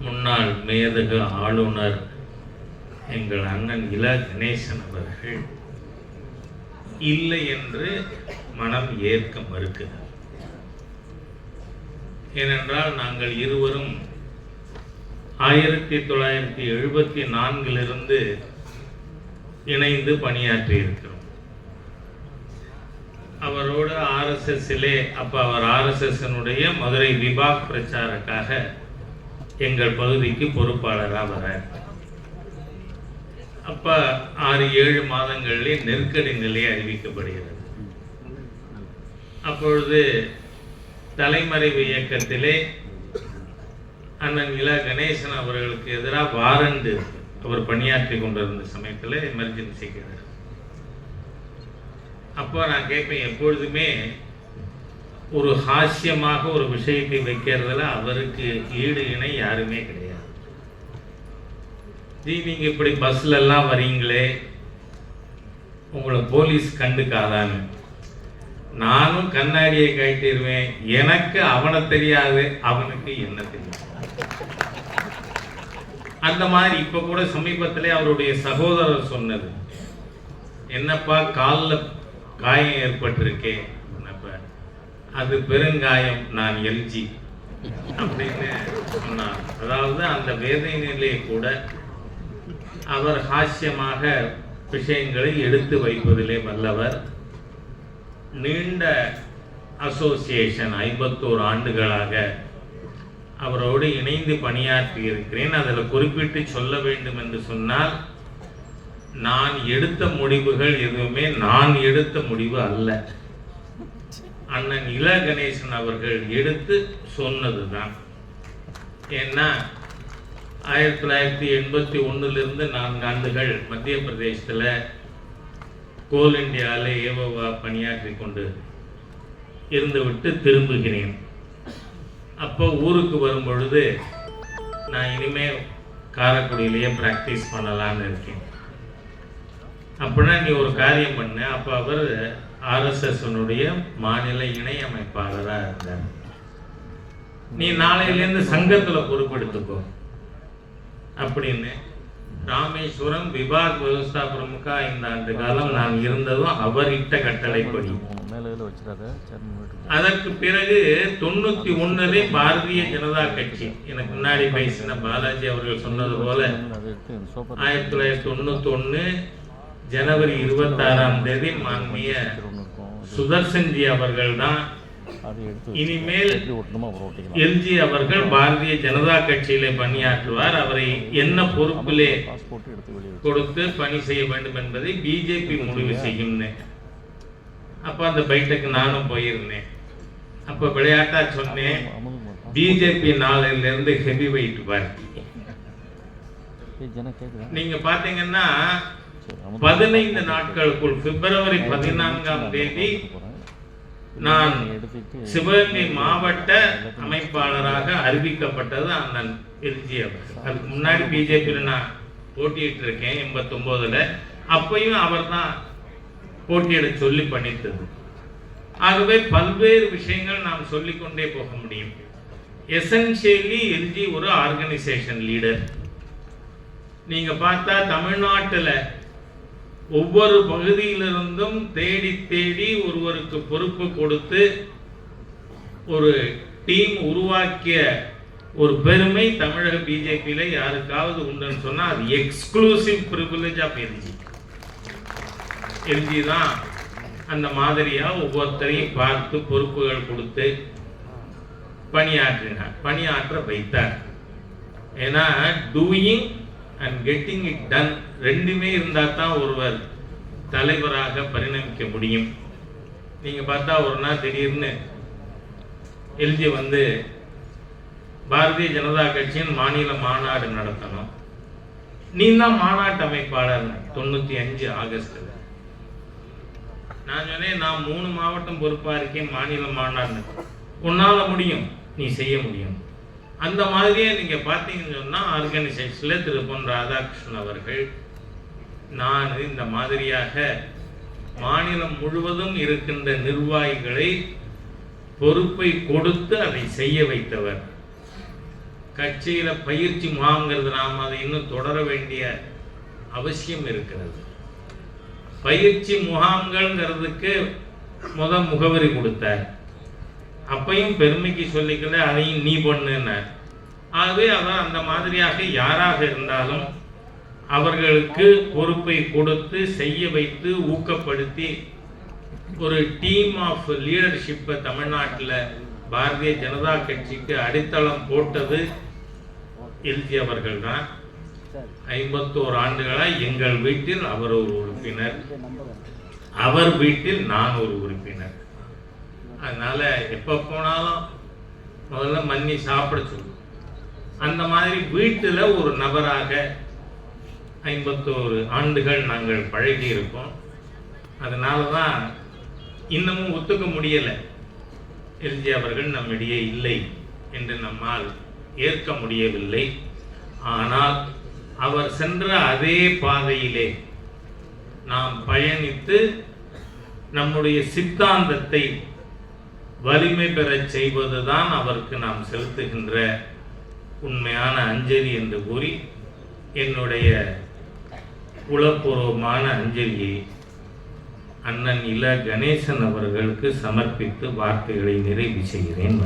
முன்னாள் மேதகு ஆளுநர் எங்கள் அண்ணன் இல கணேசன் அவர்கள் இல்லை என்று மனம் ஏற்க மறுக்கிறார். ஏனென்றால் நாங்கள் இருவரும் 1974 இணைந்து பணியாற்றி இருக்கிறோம். அவரோடு ஆர்எஸ்எஸ்ஸிலே அப்போ அவர் ஆர்எஸ்எஸ்னுடைய மதுரை விபாக் பிரச்சாரக்காக எங்கள் பகுதிக்கு பொறுப்பாளராக வரார். அப்போ 6-7 மாதங்களிலே நெருக்கடி நிலை அறிவிக்கப்படுகிறது. அப்பொழுது தலைமறைவு இயக்கத்திலே அண்ணன் இல கணேசன் அவர்களுக்கு எதிராக வாரண்டு அவர் பணியாற்றி கொண்டிருந்த சமயத்தில் எமர்ஜென்சிக்கு எதிராக. அப்போ நான் கேட்பேன், எப்பொழுதுமே ஒரு ஹாஸ்யமாக ஒரு விஷயத்தை வைக்கிறதுல அவருக்கு ஈடு இணை யாருமே கிடையாது. நீங்க இப்படி பஸ்ல எல்லாம் வரீங்களே, உங்களை போலீஸ் கண்டுக்காதான்னு. நானும் கண்ணாடியை கட்டிடுவேன், எனக்கு அவனை தெரியாது, அவனுக்கு என்ன தெரியும். அந்த மாதிரி இப்ப கூட சமீபத்திலே அவருடைய சகோதரர் சொன்னது, என்னப்பா காலில் காயம் ஏற்பட்டிருக்கேன், அது பெருங்காயம், நான் எல்ஜி அப்படின்னு சொன்னார். அதாவது அந்த வேதனையிலே கூட அவர் ஹாஸ்யமாக விஷயங்களை எடுத்து வைப்பதிலே வல்லவர். நீண்ட அசோசியேஷன் 51 ஆண்டுகளாக அவரோடு இணைந்து பணியாற்றி இருக்கிறேன். அதில் குறிப்பிட்டு சொல்ல வேண்டும் என்று சொன்னால், நான் எடுத்த முடிவுகள் எதுவுமே நான் எடுத்த முடிவு அல்ல, அண்ணன் இல கணேசன் அவர்கள் எடுத்து சொன்னதுதான். ஏன்னா 1981 4 ஆண்டுகள் மத்திய பிரதேசத்தில் கோல் இண்டியாவில் ஏவோவா பணியாற்றி கொண்டு இருந்துவிட்டு திரும்புகிறேன். அப்போ ஊருக்கு வரும் பொழுது நான் இனிமேல் காரைக்குடியிலேயே ப்ராக்டிஸ் பண்ணலான்னு இருக்கேன். அப்படின்னா நீ ஒரு காரியம் பண்ண. அப்போ அவர் ஆர்எஸ்எஸ்னுடைய மாநில இணை அமைப்பாளராக இருந்தார். நீ நாளையிலேருந்து சங்கத்தில் பொறுப்பெடுத்துக்கோ அப்படின்னு. ராமேஸ்வரம் விபாக் விவசாய பிரமுகா 5 ஆண்டு காலம் நான் இருந்ததும் அவர் இட்ட கட்டளைப்படி. அதற்கு பிறகு 91 பாரதிய ஜனதா கட்சி, எனக்கு முன்னாடி பேசின பாலாஜி அவர்கள் சொன்னது போல 1991 ஜனவரி 26 மாண்புமிகு சுதர்சன்ஜி அவர்கள் தான் இனிமேல் எல்ஜி அவர்கள் பாரதிய ஜனதா கட்சியிலே பணியாற்றுவார், அவரை என்ன பொறுப்பிலே கொடுத்து பணி செய்ய வேண்டும் என்பதை பிஜேபி முடிவு செய்யும். அப்ப அந்த பைட்டுக்கு நானும் போயிருந்தேன். அப்ப விளையாட்டா சொன்னேன், பிஜேபி நாளிலிருந்து ஹெவி வெயிட் பார்ட்டி. நீங்க பாத்தீங்கன்னா 15 நாட்களுக்குள் பிப்ரவரி 14 நான் சிவகங்கை மாவட்ட அமைப்பாளராக அறிவிக்கப்பட்டது அண்ணன் எல்ஜி அவர்கள். அதுக்கு முன்னாடி பிஜேபியில் நான் போட்டியிட்டு இருக்கேன் 89. அப்பையும் அவர் தான் போட்டியிட சொல்லி பண்ணித்தது. ஆகவே பல்வேறு விஷயங்கள் நாம் சொல்லிக்கொண்டே போக முடியும். எசென்ஷியலி எல்ஜி ஒரு ஆர்கனைசேஷன் லீடர். நீங்க பார்த்தா தமிழ்நாட்டில் ஒவ்வொரு பகுதியிலிருந்தும் தேடி தேடி ஒருவருக்கு பொறுப்பு கொடுத்து ஒரு டீம் உருவாக்கிய ஒரு பெருமை தமிழக பிஜேபியில யாருக்காவது உண்டுன்னு சொன்னா அது exclusive privilege of LG. LG தான் அந்த மாதிரியா ஒவ்வொருத்தரையும் பார்த்து பொறுப்புகள் கொடுத்து பணியாற்ற வைத்தார். ஏன்னா doing and getting it done ரெண்டுமே இருந்தால் தான் ஒருவர் தலைவராக பரிணமிக்க முடியும். நீங்க பார்த்தா ஒரு நாள் திடீர்னு எல்ஜி வந்து பாரதிய ஜனதா கட்சியின் மாநில மாநாடு நடத்தணும், நீ தான் மாநாட்டு அமைப்பாளர். 95 ஆகஸ்ட்ல நான் சொன்னேன், நான் 3 மாவட்டம் பொறுப்பா இருக்கேன், மாநில மாநாடு உன்னால முடியும், நீ செய்ய முடியும். அந்த மாதிரியே நீங்க பார்த்தீங்கன்னு சொன்னா ஆர்கனைசேஷன்ல திரு பொன் ராதாகிருஷ்ணன் அவர்கள், நான் இந்த மாதிரியாக மாநிலம் முழுவதும் இருக்கின்ற நிர்வாகிகளை பொறுப்பை கொடுத்து அதை செய்ய வைத்தவர். கட்சியில் பயிற்சி முகாம்ங்கிறது நாம் அதை இன்னும் தொடர வேண்டிய அவசியம் இருக்கிறது. பயிற்சி முகாம்கள்ங்கிறதுக்கு முகவரி கொடுத்தார். அப்பையும் பெருமைக்கு சொல்லிக்கல, அதையும் நீ பண்ணுனார். ஆகவே அவர் அந்த மாதிரியாக யாராக இருந்தாலும் அவர்களுக்கு பொறுப்பை கொடுத்து செய்ய வைத்து ஊக்கப்படுத்தி ஒரு டீம் ஆஃப் லீடர்ஷிப்பை தமிழ்நாட்டில் பாரதிய ஜனதா கட்சிக்கு அடித்தளம் போட்டது எல்ஜி அவர்கள் தான். 51 ஆண்டுகளாக எங்கள் வீட்டில் அவர் ஒரு உறுப்பினர், அவர் வீட்டில் நான் ஒரு உறுப்பினர். அதனால எப்போ போனாலும் முதல்ல மன்னி சாப்பிட சொல்லுவோம். அந்த மாதிரி வீட்டில் ஒரு நபராக 51 ஆண்டுகள் நாங்கள் பழகி இருக்கோம். அதனால தான் இன்னமும் ஒத்துக்க முடியலை, எல்ஜி அவர்கள் நம்மிடையே இல்லை என்று நம்மால் ஏற்க முடியவில்லை. ஆனால் அவர் சென்ற அதே பாதையிலே நாம் பயணித்து நம்முடைய சித்தாந்தத்தை வலிமை பெறச் செய்வதுதான் அவருக்கு நாம் செலுத்துகின்ற உண்மையான அஞ்சலி என்று கூறி என்னுடைய உளப்பூர்வமான அஞ்சலியை அண்ணன் இல கணேசன் அவர்களுக்கு சமர்ப்பித்து வார்த்தைகளை நிறைவு செய்கிறேன்.